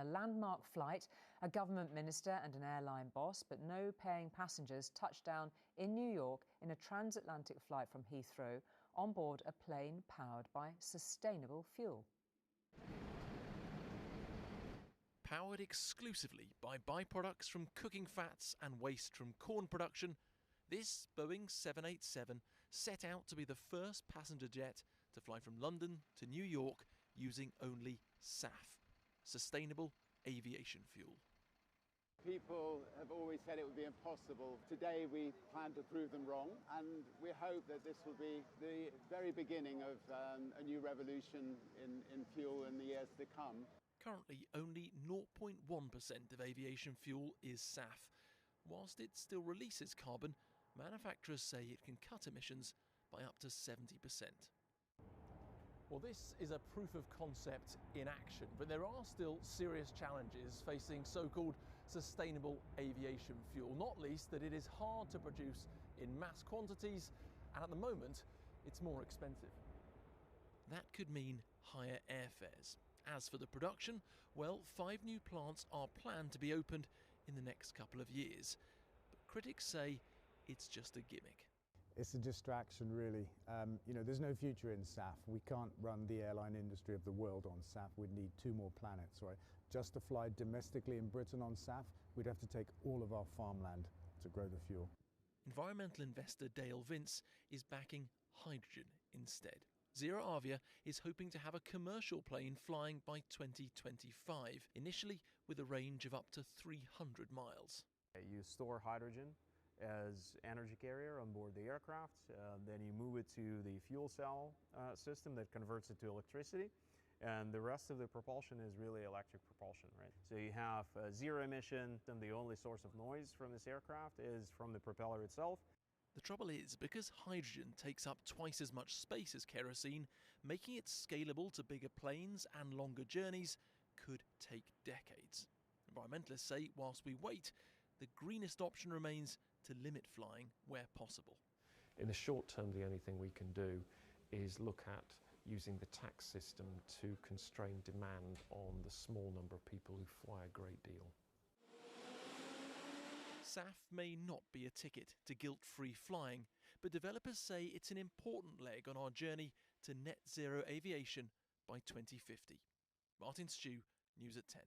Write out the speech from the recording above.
a landmark flight. A government minister and an airline boss, but no paying passengers, touched down in New York in a transatlantic flight from Heathrow on board a plane powered by sustainable fuel. Powered exclusively by byproducts from cooking fats and waste from corn production, this Boeing 787 set out to be the first passenger jet to fly from London to New York using only SAF, sustainable aviation fuel. People have always said it would be impossible. Today we plan to prove them wrong, and we hope that this will be the very beginning of a new revolution in fuel in the years to come. Currently, only 0.1% of aviation fuel is SAF. Whilst it still releases carbon, manufacturers say it can cut emissions by up to 70%. Well, this is a proof of concept in action, but there are still serious challenges facing so-called sustainable aviation fuel, not least that it is hard to produce in mass quantities, and at the moment, it's more expensive. That could mean higher airfares. As for the production, well, 5 new plants are planned to be opened in the next couple of years. But critics say it's just a gimmick. It's a distraction, really. There's no future in SAF. We can't run the airline industry of the world on SAF. We'd need 2 more planets, right? Just to fly domestically in Britain on SAF, we'd have to take all of our farmland to grow the fuel. Environmental investor Dale Vince is backing hydrogen instead. Zero Avia is hoping to have a commercial plane flying by 2025, initially with a range of up to 300 miles. You store hydrogen as energy carrier on board the aircraft, then you move it to the fuel cell system that converts it to electricity, and the rest of the propulsion is really electric propulsion, right? So you have zero emission, and the only source of noise from this aircraft is from the propeller itself. The trouble is, because hydrogen takes up twice as much space as kerosene, making it scalable to bigger planes and longer journeys could take decades. Environmentalists say whilst we wait, the greenest option remains to limit flying where possible. In the short term, the only thing we can do is look at using the tax system to constrain demand on the small number of people who fly a great deal. SAF may not be a ticket to guilt-free flying, but developers say it's an important leg on our journey to net zero aviation by 2050. Martin Stew, News at 10.